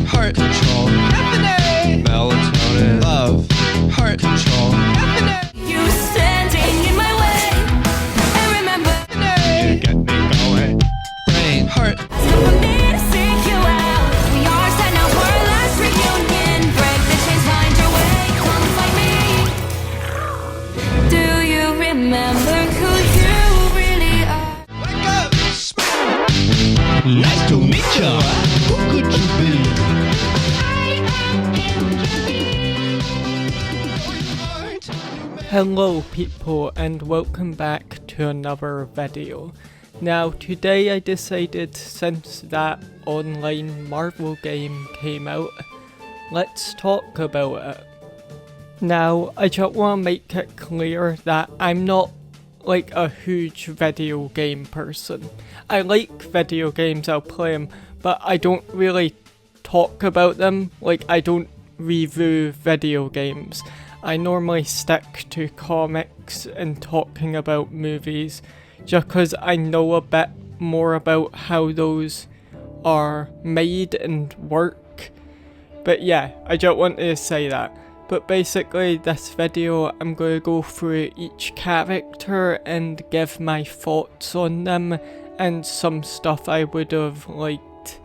heart control, definite, melatonin, love, heart control, definite, You standing in my way. And remember, you get me going, brain, heart, it's time for me to seek you out. We are set now for our last reunion. Break the chains, find your way. Come find me. Do you remember who you really are? wake up, smack. Nice to meet ya. Who could you be? Hello people and welcome back to another video. Now today I decided, since that online Marvel game came out, let's talk about it. Now I just want to make it clear that I'm not like a huge video game person. I like video games, I'll play them, but I don't really talk about them. Like, I don't review video games. I normally stick to comics and talking about movies just because I know a bit more about how those are made and work. But yeah, I just wanted to say that. But basically this video I'm going to go through each character and give my thoughts on them and some stuff I would have liked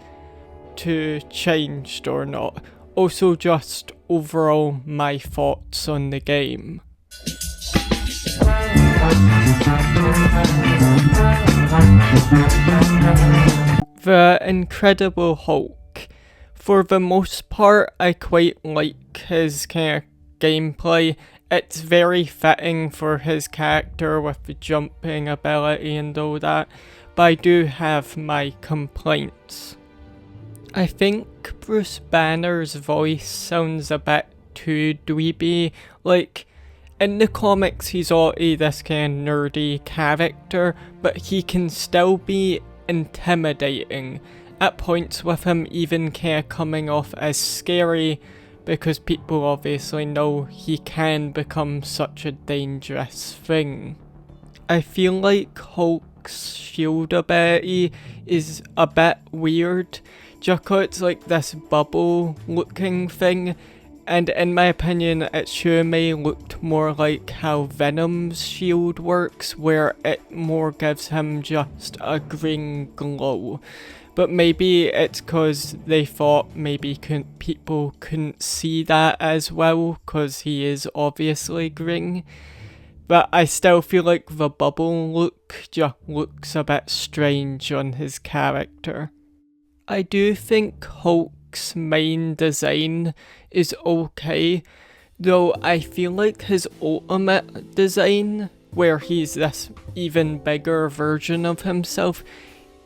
to changed or not. Also just overall my thoughts on the game. The Incredible Hulk. For the most part, I quite like his kind of gameplay. It's very fitting for his character with the jumping ability and all that, but I do have my complaints. I think Bruce Banner's voice sounds a bit too dweeby. Like, in the comics he's already this kind of nerdy character, but he can still be intimidating at points, with him even kind of coming off as scary, because people obviously know he can become such a dangerous thing. I feel like Hulk's shield ability is a bit weird, just 'cause it's like this bubble looking thing, and in my opinion it sure may looked more like how Venom's shield works, where it more gives him just a green glow. But maybe it's cause they thought maybe people couldn't see that as well, cause he is obviously green. But I still feel like the bubble look just looks a bit strange on his character. I do think Hulk's main design is okay, though I feel like his ultimate design, where he's this even bigger version of himself,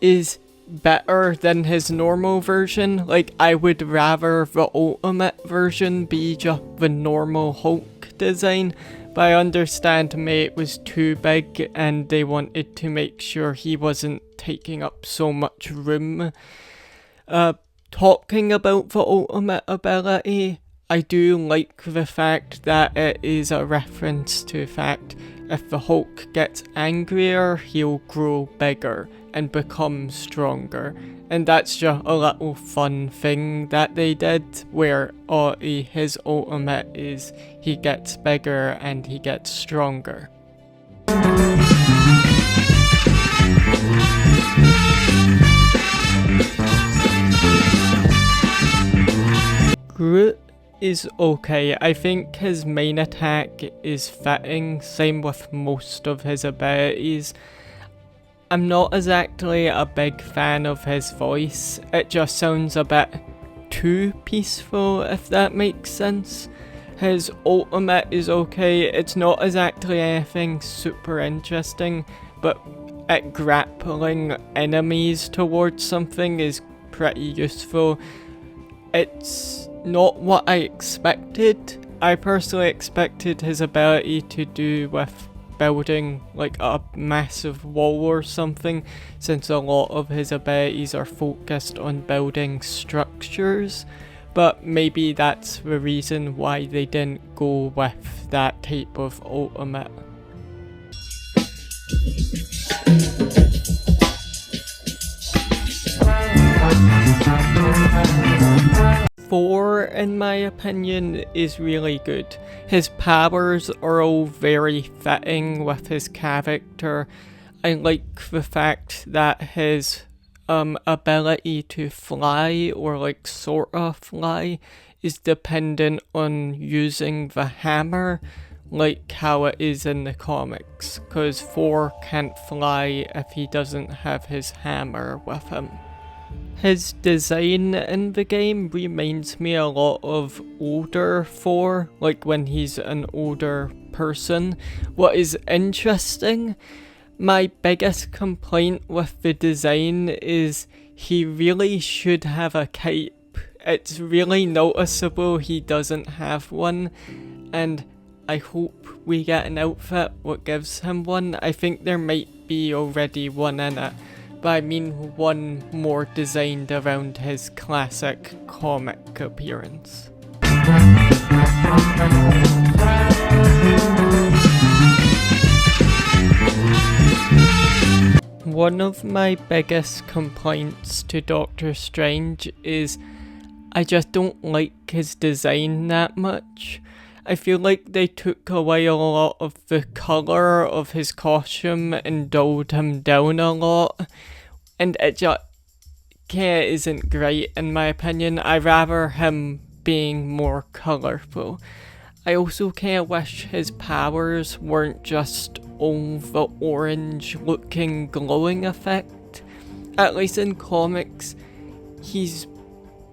is better than his normal version. Like, I would rather the ultimate version be just the normal Hulk design, but I understand maybe it was too big and they wanted to make sure he wasn't taking up so much room. Talking about the ultimate ability, I do like the fact that it is a reference to the fact if the Hulk gets angrier, he'll grow bigger and become stronger. And that's just a little fun thing that they did, where his ultimate is he gets bigger and he gets stronger. Groot is okay. I think his main attack is fitting, same with most of his abilities. I'm not exactly a big fan of his voice. It just sounds a bit too peaceful, if that makes sense. His ultimate is okay. It's not exactly anything super interesting, but at grappling enemies towards something is pretty useful. It's not what I expected. I personally expected his ability to do with building like a massive wall or something, since a lot of his abilities are focused on building structures, but maybe that's the reason why they didn't go with that type of ultimate. 4, in my opinion, is really good. His powers are all very fitting with his character. I like the fact that his ability to fly, or like sort of fly, is dependent on using the hammer, like how it is in the comics, because Thor can't fly if he doesn't have his hammer with him. His design in the game reminds me a lot of older Thor, like when he's an older person. What is interesting, my biggest complaint with the design is he really should have a cape. It's really noticeable he doesn't have one, and I hope we get an outfit what gives him one. I think there might be already one in it, but I mean one more designed around his classic comic appearance. One of my biggest complaints to Doctor Strange is I just don't like his design that much. I feel like they took away a lot of the colour of his costume and dulled him down a lot, and it just kinda isn't great in my opinion. I rather him being more colourful. I also kinda wish his powers weren't just all the orange looking glowing effect. At least in comics, he's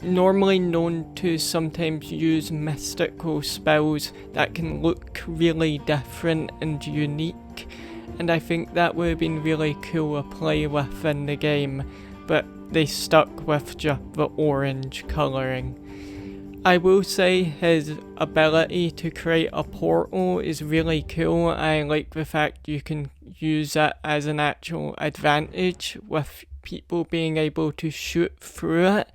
normally known to sometimes use mystical spells that can look really different and unique, and I think that would have been really cool to play with in the game, but they stuck with just the orange colouring. I will say his ability to create a portal is really cool. I like the fact you can use it as an actual advantage with people being able to shoot through it.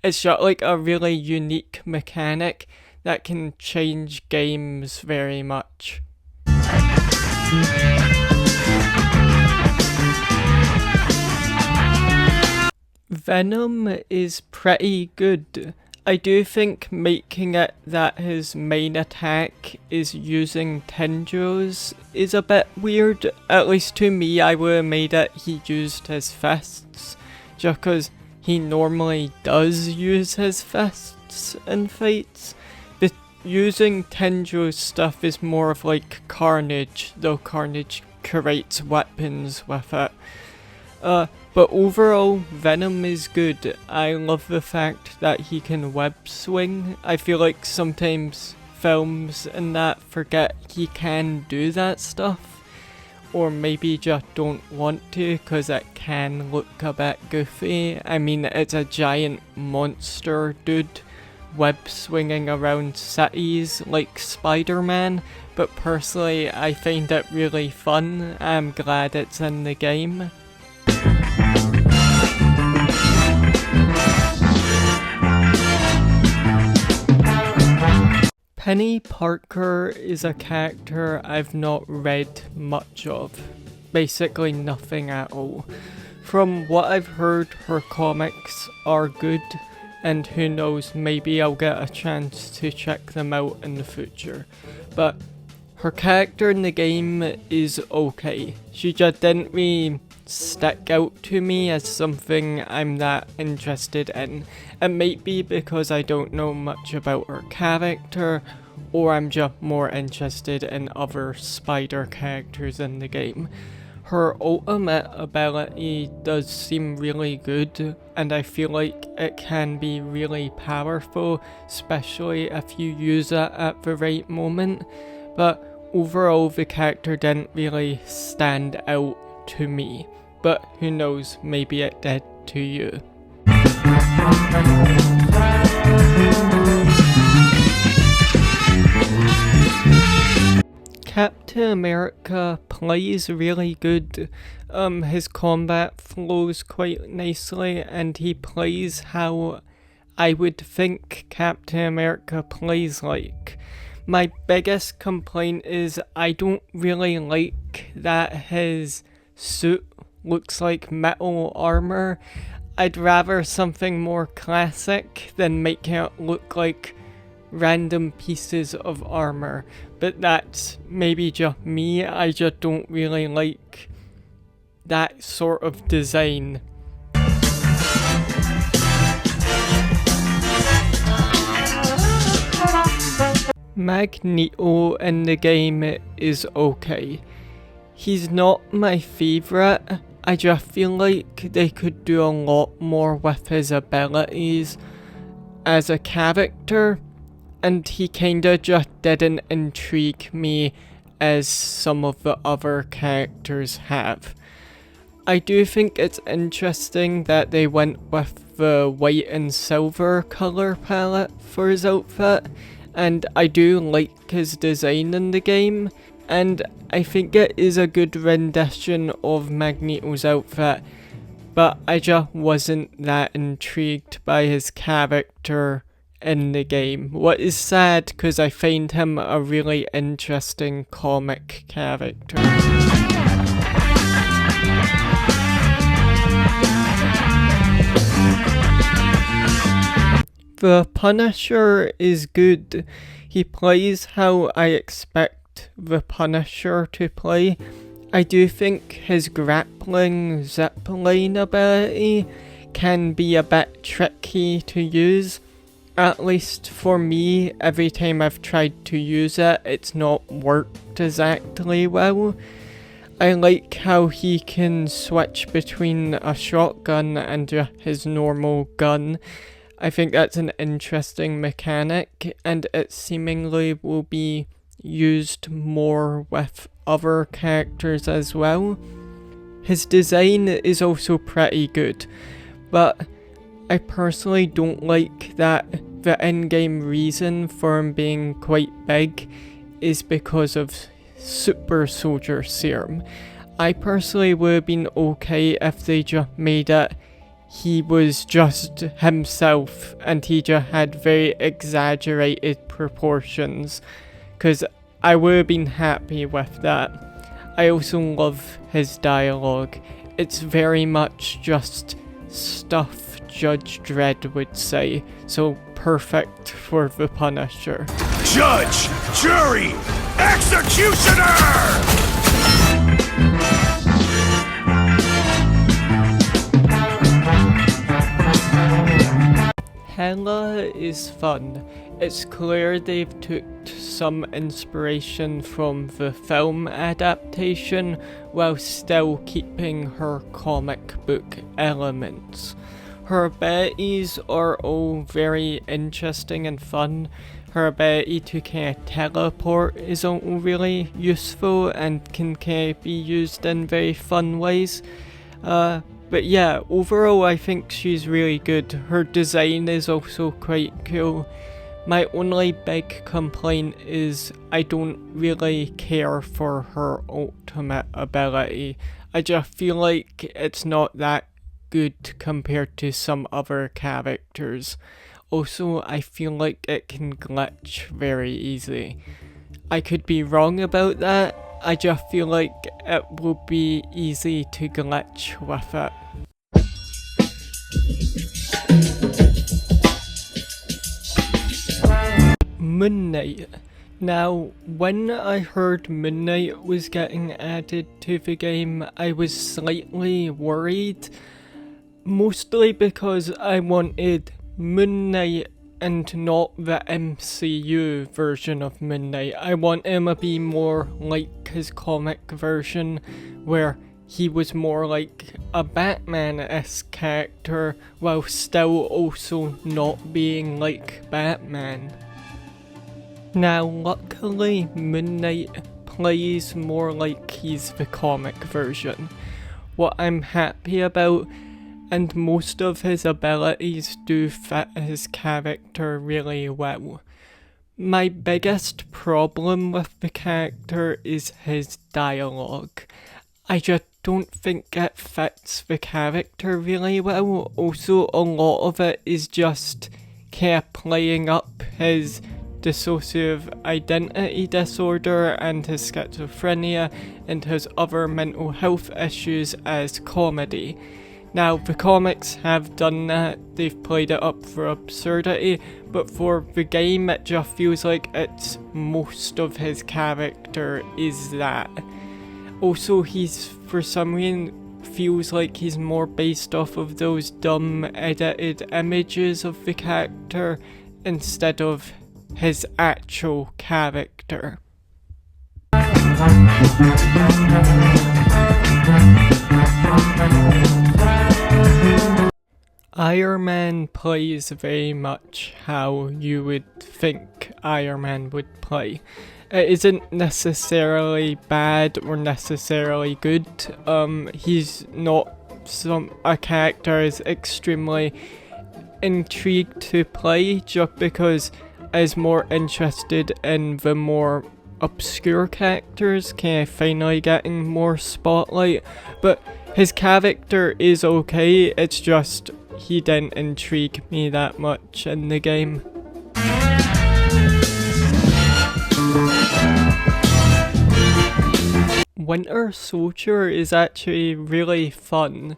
It's just like a really unique mechanic that can change games very much. Venom is pretty good. I do think making it that his main attack is using tendrils is a bit weird. At least to me, I would have made it he used his fists, just because he normally does use his fists in fights. The using tendril stuff is more of like Carnage, though Carnage creates weapons with it. But overall, Venom is good. I love the fact that he can web swing. I feel like sometimes films and that forget he can do that stuff, or maybe just don't want to because it can look a bit goofy. I mean, it's a giant monster dude web swinging around cities like Spider-Man, but personally I find it really fun. I'm glad it's in the game. Penny Parker is a character I've not read much of. Basically nothing at all. From what I've heard, her comics are good, and who knows, maybe I'll get a chance to check them out in the future. But her character in the game is okay. She just didn't really stick out to me as something I'm that interested in. It might be because I don't know much about her character, or I'm just more interested in other spider characters in the game. Her ultimate ability does seem really good, and I feel like it can be really powerful, especially if you use it at the right moment, but overall the character didn't really stand out to me. But who knows, maybe it did to you. Captain America plays really good. His combat flows quite nicely, and he plays how I would think Captain America plays like. My biggest complaint is I don't really like that his suit looks like metal armor. I'd rather something more classic than making it look like random pieces of armor. But that's maybe just me, I just don't really like that sort of design. Magneto in the game is okay. He's not my favourite. I just feel like they could do a lot more with his abilities as a character, and he kinda just didn't intrigue me as some of the other characters have. I do think it's interesting that they went with the white and silver colour palette for his outfit, and I do like his design in the game, and I think it is a good rendition of Magneto's outfit, but I just wasn't that intrigued by his character in the game. What is sad, because I find him a really interesting comic character. The Punisher is good. He plays how I expect the Punisher to play. I do think his grappling zipline ability can be a bit tricky to use. At least for me, every time I've tried to use it, it's not worked exactly well. I like how he can switch between a shotgun and his normal gun. I think that's an interesting mechanic, and it seemingly will be used more with other characters as well. His design is also pretty good, but I personally don't like that the in-game reason for him being quite big is because of Super Soldier Serum. I personally would have been okay if they just made it he was just himself and he just had very exaggerated proportions, because I would have been happy with that. I also love his dialogue. It's very much just stuff Judge Dredd would say, so perfect for the Punisher. Judge, jury, executioner! Hela is fun. It's clear they've took some inspiration from the film adaptation while still keeping her comic book elements. Her abilities are all very interesting and fun. Her ability to kind of teleport is all really useful and can kind of be used in very fun ways. But yeah, overall I think she's really good. Her design is also quite cool. My only big complaint is I don't really care for her ultimate ability. I just feel like it's not that good compared to some other characters. Also, I feel like it can glitch very easily. I could be wrong about that. I just feel like it will be easy to glitch with it. Moon Knight. Now, when I heard Moon Knight was getting added to the game, I was slightly worried. Mostly because I wanted Moon Knight and not the MCU version of Moon Knight. I want him to be more like his comic version, where he was more like a Batman-esque character, while still also not being like Batman. Now, luckily, Moon Knight plays more like he's the comic version. What I'm happy about, and most of his abilities do fit his character really well. My biggest problem with the character is his dialogue. I just don't think it fits the character really well. Also, a lot of it is just kind of playing up his dissociative identity disorder and his schizophrenia and his other mental health issues as comedy. Now, the comics have done that, they've played it up for absurdity, but for the game it just feels like it's most of his character is that. Also, he's, for some reason, feels like he's more based off of those dumb edited images of the character instead of his actual character. Iron Man plays very much how you would think Iron Man would play. It isn't necessarily bad or necessarily good. He's not a character is extremely intrigued to play just because I was more interested in the more obscure characters kind of finally getting more spotlight, but his character is okay, it's just he didn't intrigue me that much in the game. Winter Soldier is actually really fun.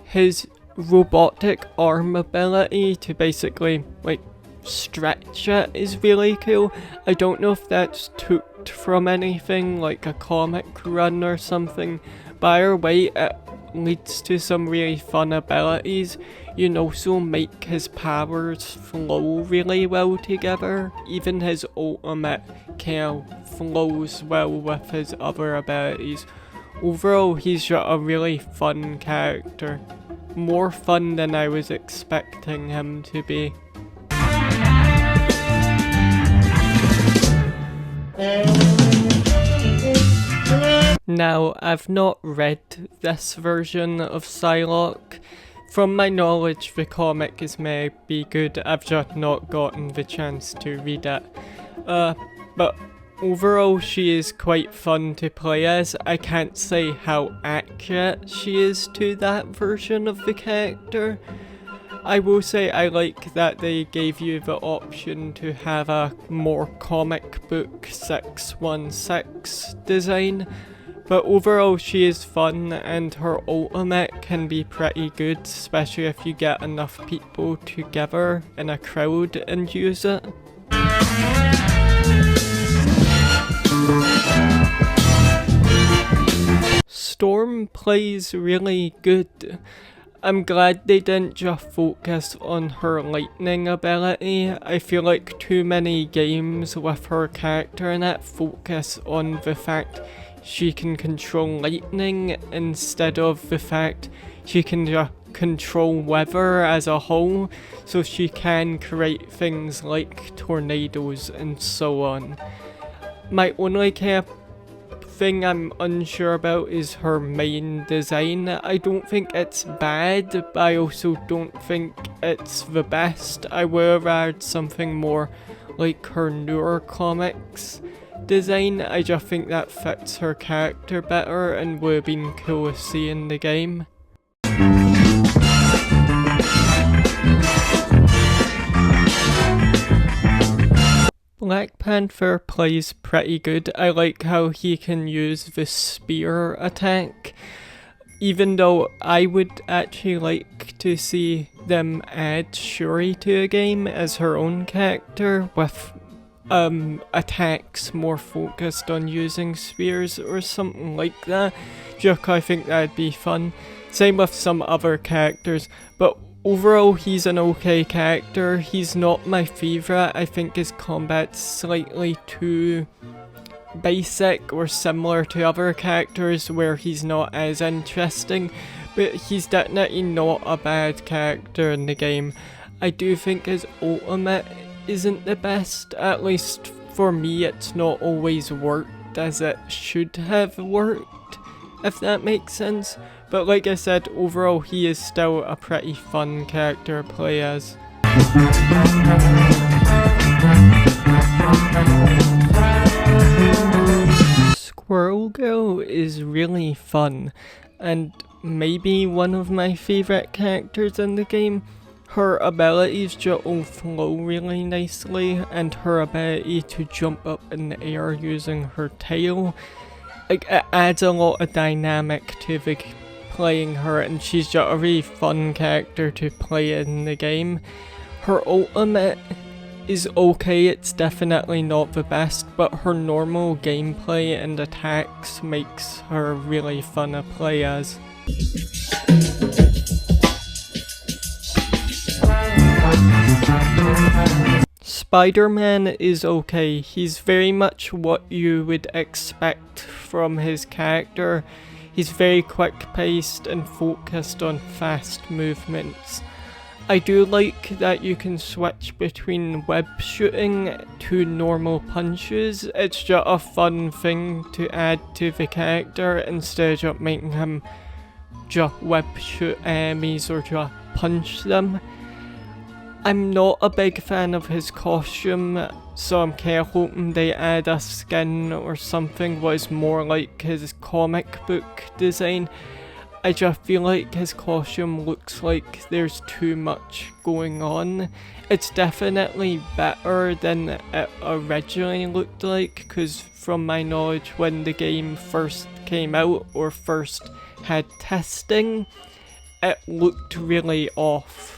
His robotic arm ability to basically like stretch it is really cool. I don't know if that's took from anything like a comic run or something, but either way it leads to some really fun abilities. You can also make his powers flow really well together. Even his ultimate kind of flows well with his other abilities. Overall, he's just a really fun character. More fun than I was expecting him to be. Now, I've not read this version of Psylocke. From my knowledge, the comic is maybe good, I've just not gotten the chance to read it. But overall she is quite fun to play as. I can't say how accurate she is to that version of the character. I will say I like that they gave you the option to have a more comic book 616 design. But overall she is fun and her ultimate can be pretty good, especially if you get enough people together in a crowd and use it. Storm plays really good. I'm glad they didn't just focus on her lightning ability. I feel like too many games with her character in it focus on the fact she can control lightning instead of the fact she can just control weather as a whole, so she can create things like tornadoes and so on. My only kind of thing I'm unsure about is her main design. I don't think it's bad, but I also don't think it's the best. I would have had something more like her newer comics design. I just think that fits her character better and would have been cool to see in the game. Black Panther plays pretty good. I like how he can use the spear attack. Even though I would actually like to see them add Shuri to a game as her own character with attacks more focused on using spears or something like that. Just I think that'd be fun. Same with some other characters, but overall he's an okay character. He's not my favourite. I think his combat's slightly too basic or similar to other characters where he's not as interesting, but he's definitely not a bad character in the game. I do think his ultimate isn't the best, at least for me it's not always worked as it should have worked, if that makes sense. But like I said, overall he is still a pretty fun character to play as. Squirrel Girl is really fun, and maybe one of my favourite characters in the game. Her abilities just all flow really nicely, and her ability to jump up in the air using her tail, like, it adds a lot of dynamic to the playing her, and she's just a really fun character to play in the game. Her ultimate is okay, it's definitely not the best, but her normal gameplay and attacks makes her really fun to play as. Spider-Man is okay. He's very much what you would expect from his character. He's very quick-paced and focused on fast movements. I do like that you can switch between web shooting to normal punches. It's just a fun thing to add to the character instead of making him just web shoot enemies or just punch them. I'm not a big fan of his costume, so I'm kinda hoping they add a skin or something what is more like his comic book design. I just feel like his costume looks like there's too much going on. It's definitely better than it originally looked like, because from my knowledge when the game first came out or first had testing, it looked really off.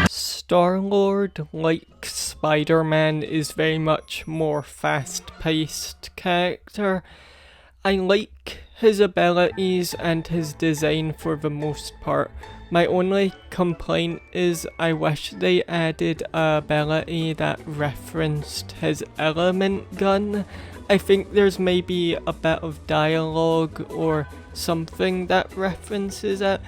Star-Lord, like Spider-Man, is very much more fast-paced character. I like his abilities and his design for the most part. My only complaint is I wish they added an ability that referenced his element gun. I think there's maybe a bit of dialogue or something that references it,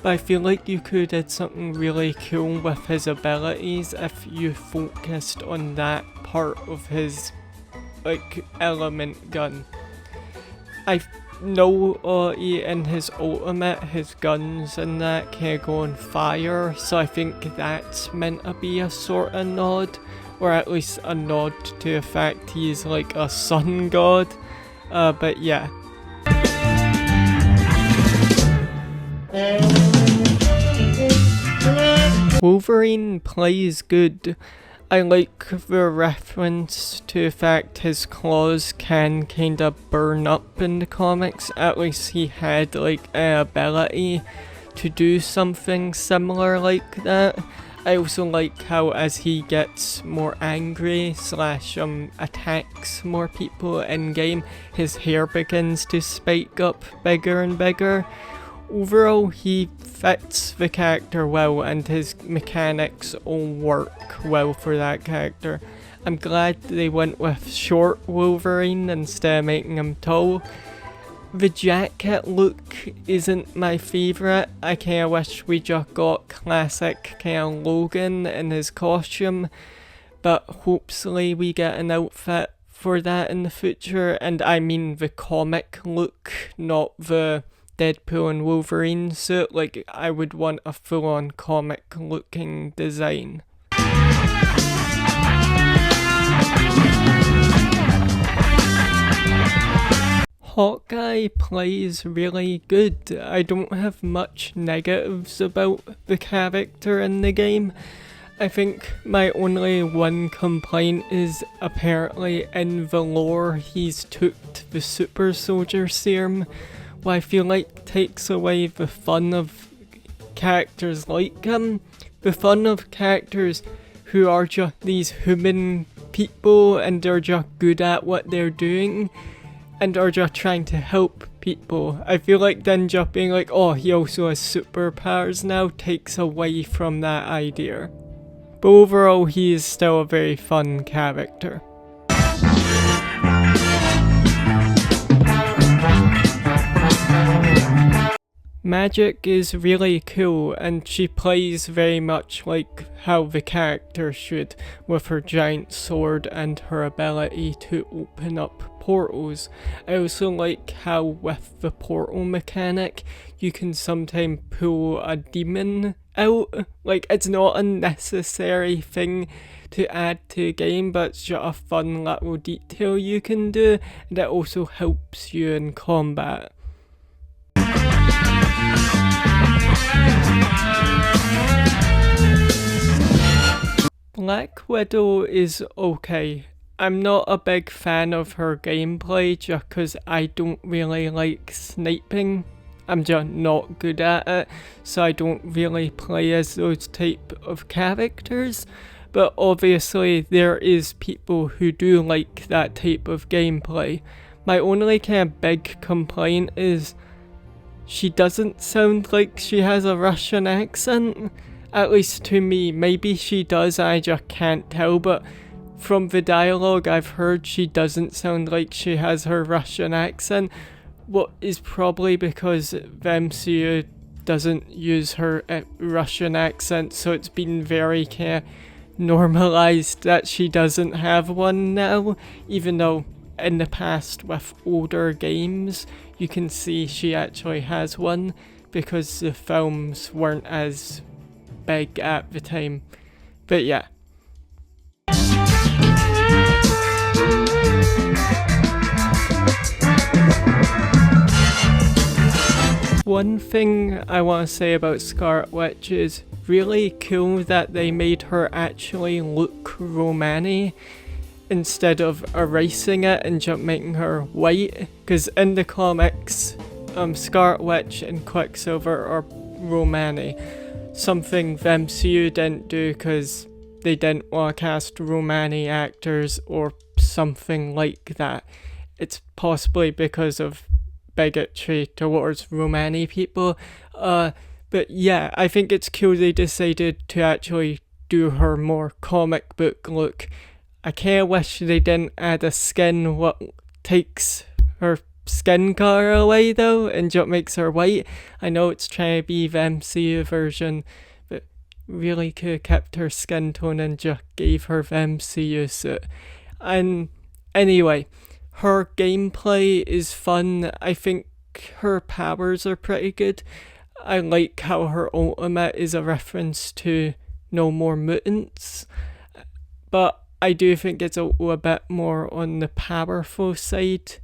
but I feel like you could have did something really cool with his abilities if you focused on that part of his, like, element gun. I know in his ultimate, his guns and that can go on fire, so I think that's meant to be a sort of nod, or at least a nod to the fact he's like a sun god, but yeah. Wolverine plays good. I like the reference to the fact his claws can kinda burn up in the comics. At least he had like an ability to do something similar like that. I also like how as he gets more angry / attacks more people in game, his hair begins to spike up bigger and bigger. Overall, he fits the character well and his mechanics all work well for that character. I'm glad they went with short Wolverine instead of making him tall. The jacket look isn't my favourite. I kinda wish we just got classic kinda Logan in his costume, but hopefully we get an outfit for that in the future, and I mean the comic look, not the Deadpool and Wolverine suit. Like, I would want a full-on comic looking design. Hawkeye plays really good. I don't have much negatives about the character in the game. I think my only one complaint is apparently in the lore he's took the super soldier serum, what I feel like takes away the fun of characters like him. The fun of characters who are just these human people and are just good at what they're doing and are just trying to help people. I feel like then just being like, oh, he also has superpowers now, takes away from that idea. But overall, he is still a very fun character. Magik is really cool, and she plays very much like how the character should, with her giant sword and her ability to open up portals. I also like how with the portal mechanic, you can sometimes pull a demon out. Like, it's not a necessary thing to add to a game, but it's just a fun little detail you can do, and it also helps you in combat. Black Widow is okay. I'm not a big fan of her gameplay just because I don't really like sniping. I'm just not good at it, so I don't really play as those type of characters. But obviously there is people who do like that type of gameplay. My only kind of big complaint is she doesn't sound like she has a Russian accent. At least to me. Maybe she does, I just can't tell, but from the dialogue I've heard, she doesn't sound like she has her Russian accent. What is probably because the MCU doesn't use her Russian accent, so it's been very kind of normalized that she doesn't have one now, even though in the past with older games you can see she actually has one because the films weren't as big at the time. But yeah. One thing I want to say about Scarlet Witch is really cool that they made her actually look Romani instead of erasing it and just making her white, because in the comics Scarlet Witch and Quicksilver are Romani, something the MCU didn't do because they didn't want to cast Romani actors or something like that. It's possibly because of bigotry towards Romani people, but yeah, I think it's cool they decided to actually do her more comic book look. I kinda wish they didn't add a skin what takes her skin color away though and just makes her white. I know it's trying to be the MCU version, but really could have kept her skin tone and just gave her the MCU suit. And anyway, her gameplay is fun. I think her powers are pretty good. I like how her ultimate is a reference to No More Mutants, but I do think it's a bit more on the powerful side,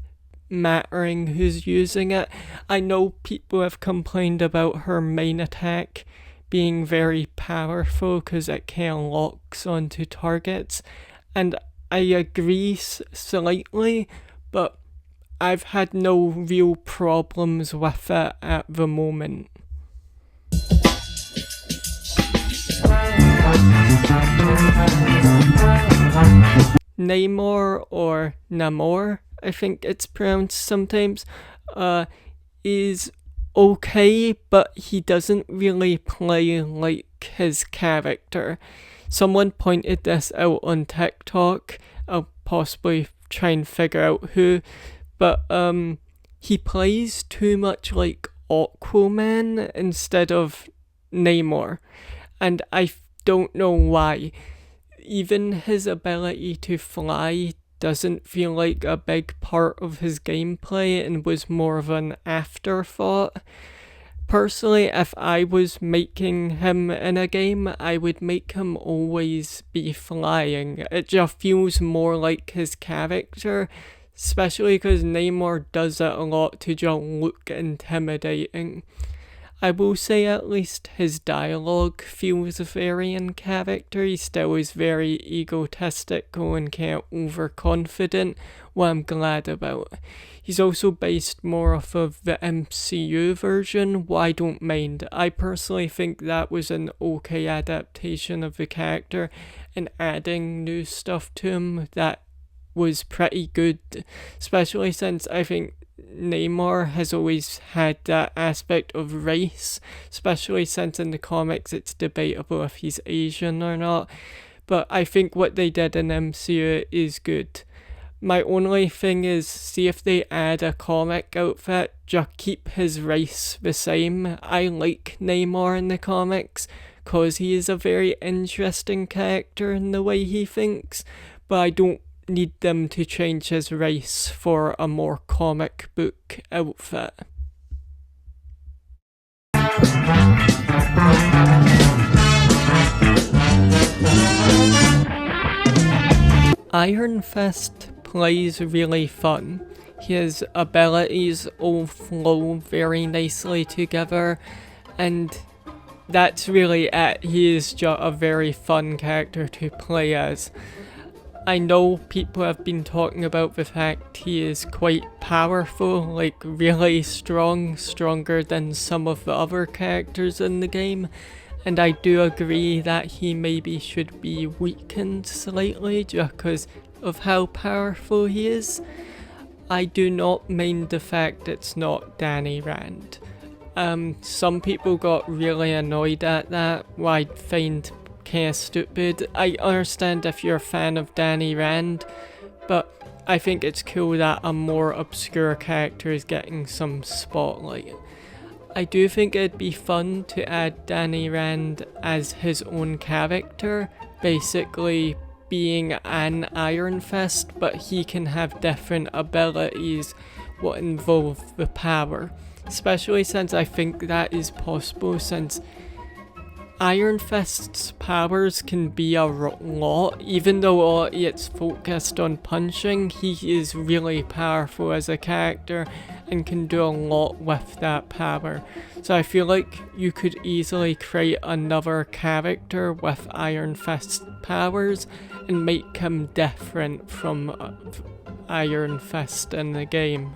mattering who's using it. I know people have complained about her main attack being very powerful because it kind of locks onto targets, and I agree slightly, but I've had no real problems with it at the moment. Namor, or Namor, I think it's pronounced sometimes, is okay, but he doesn't really play like his character. Someone pointed this out on TikTok. I'll possibly try and figure out who, but he plays too much like Aquaman instead of Namor, and I don't know why. Even his ability to fly doesn't feel like a big part of his gameplay and was more of an afterthought. Personally, if I was making him in a game, I would make him always be flying. It just feels more like his character, especially because Namor does it a lot to just look intimidating. I will say at least his dialogue feels very in character. He still is very egotistical and kind of overconfident, what I'm glad about. He's also based more off of the MCU version, what I don't mind. I personally think that was an okay adaptation of the character, and adding new stuff to him that was pretty good, especially since I think Namor has always had that aspect of race, especially since in the comics it's debatable if he's Asian or not, but I think what they did in MCU is good. My only thing is, see if they add a comic outfit, just keep his race the same. I like Namor in the comics, cause he is a very interesting character in the way he thinks, but I don't need them to change his race for a more comic book outfit. Iron Fist plays really fun. His abilities all flow very nicely together, and that's really it. He is just a very fun character to play as. I know people have been talking about the fact he is quite powerful, like really strong, stronger than some of the other characters in the game, and I do agree that he maybe should be weakened slightly just because of how powerful he is. I do not mind the fact it's not Danny Rand. Some people got really annoyed at that, what I find kinda stupid. I understand if you're a fan of Danny Rand, but I think it's cool that a more obscure character is getting some spotlight. I do think it'd be fun to add Danny Rand as his own character, basically being an Iron Fist, but he can have different abilities what involve the power. Especially since I think that is possible, since Iron Fist's powers can be a lot. Even though it's focused on punching, he is really powerful as a character and can do a lot with that power. So I feel like you could easily create another character with Iron Fist powers and make him different from Iron Fist in the game.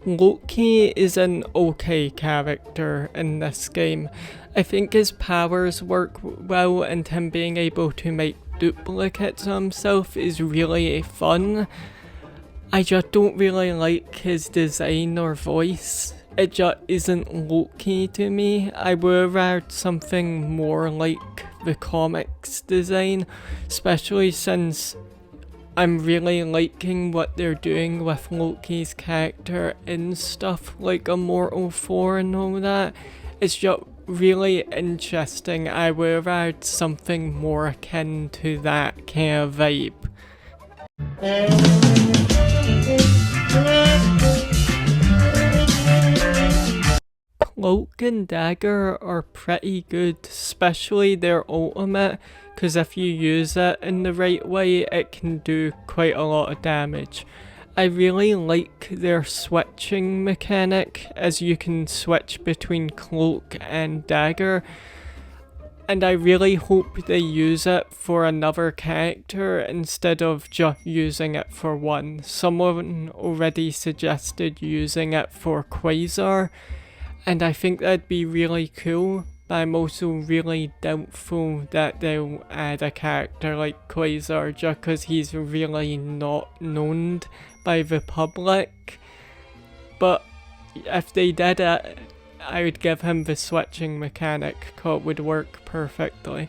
Loki is an okay character in this game. I think his powers work well, and him being able to make duplicates of himself is really fun. I just don't really like his design or voice. It just isn't Loki to me. I would rather something more like the comics design, especially since I'm really liking what they're doing with Loki's character in stuff like Immortal 4 and all that. It's just really interesting. I would have had something more akin to that kind of vibe. Cloak and Dagger are pretty good, especially their ultimate, because if you use it in the right way, it can do quite a lot of damage. I really like their switching mechanic, as you can switch between Cloak and Dagger, and I really hope they use it for another character instead of just using it for one. Someone already suggested using it for Quasar, and I think that'd be really cool, but I'm also really doubtful that they'll add a character like Quasar just because he's really not known by the public. But if they did it, I would give him the switching mechanic because it would work perfectly.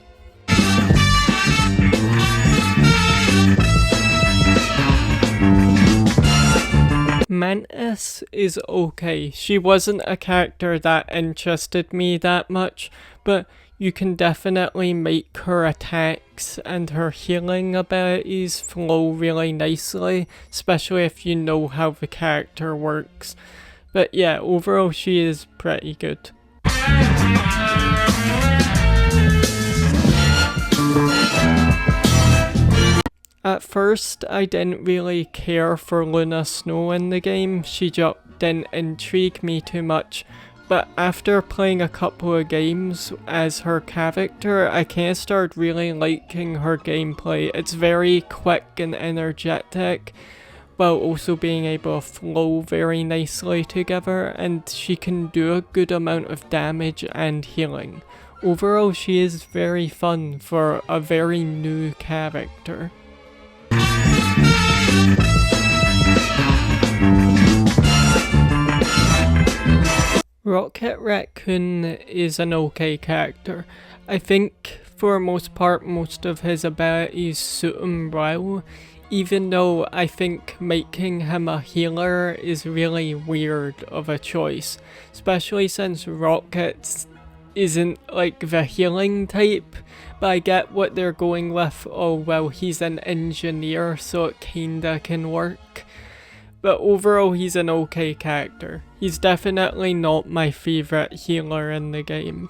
Mantis is okay. She wasn't a character that interested me that much, but you can definitely make her attacks and her healing abilities flow really nicely, especially if you know how the character works. But yeah, overall she is pretty good. At first, I didn't really care for Luna Snow in the game. She just didn't intrigue me too much. But after playing a couple of games as her character, I kinda started really liking her gameplay. It's very quick and energetic, while also being able to flow very nicely together, and she can do a good amount of damage and healing. Overall, she is very fun for a very new character. Rocket Raccoon is an okay character. I think for the most part most of his abilities suit him well, even though I think making him a healer is really weird of a choice, especially since Rocket isn't like the healing type, but I get what they're going with. Oh well, he's an engineer, so it kinda can work. But overall, he's an okay character. He's definitely not my favourite healer in the game.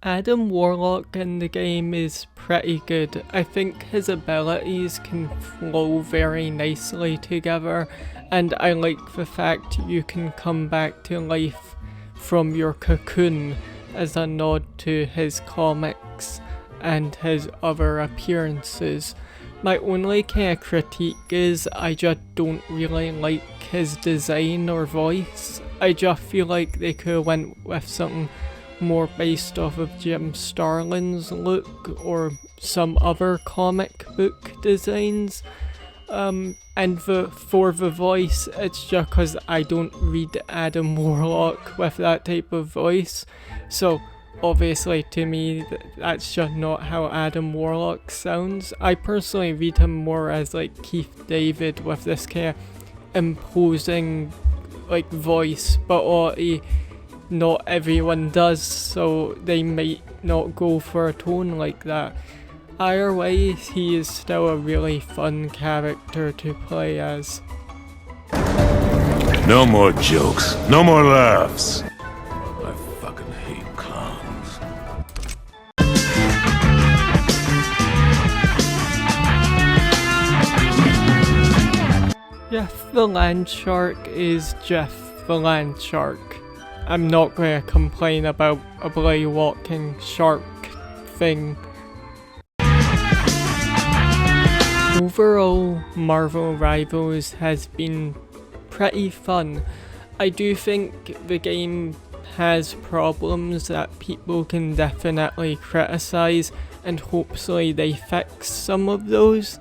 Adam Warlock in the game is pretty good. I think his abilities can flow very nicely together, and I like the fact you can come back to life from your cocoon as a nod to his comics and his other appearances. My only kind of critique is I just don't really like his design or voice. I just feel like they could have went with something more based off of Jim Starlin's look or some other comic book designs. And for the voice, it's just because I don't read Adam Warlock with that type of voice. So obviously to me, that's just not how Adam Warlock sounds. I personally read him more as like Keith David with this kind of imposing like voice, but not everyone does, so they might not go for a tone like that. Either way, he is still a really fun character to play as. No more jokes. No more laughs. I fucking hate clowns. Jeff the Land Shark is Jeff the Land Shark. I'm not going to complain about a bloody walking shark thing. Overall, Marvel Rivals has been pretty fun. I do think the game has problems that people can definitely criticize, and hopefully they fix some of those.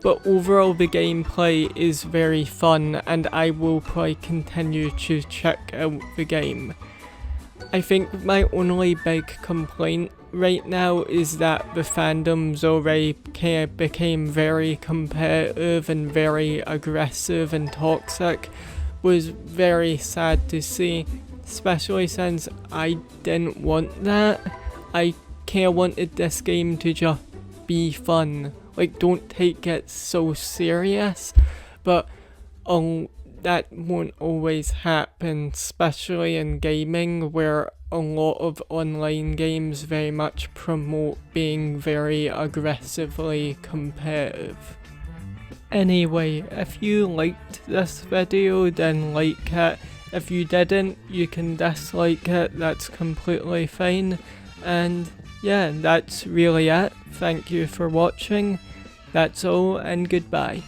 But overall the gameplay is very fun, and I will probably continue to check out the game. I think my only big complaint right now is that the fandoms already kind of became very competitive and very aggressive and toxic. Was very sad to see, especially since I didn't want that. I kind of wanted this game to just be fun. Like, don't take it so serious, but that won't always happen, especially in gaming, where a lot of online games very much promote being very aggressively competitive. Anyway, if you liked this video, then like it. If you didn't, you can dislike it, that's completely fine. And yeah, that's really it. Thank you for watching. That's all, and goodbye.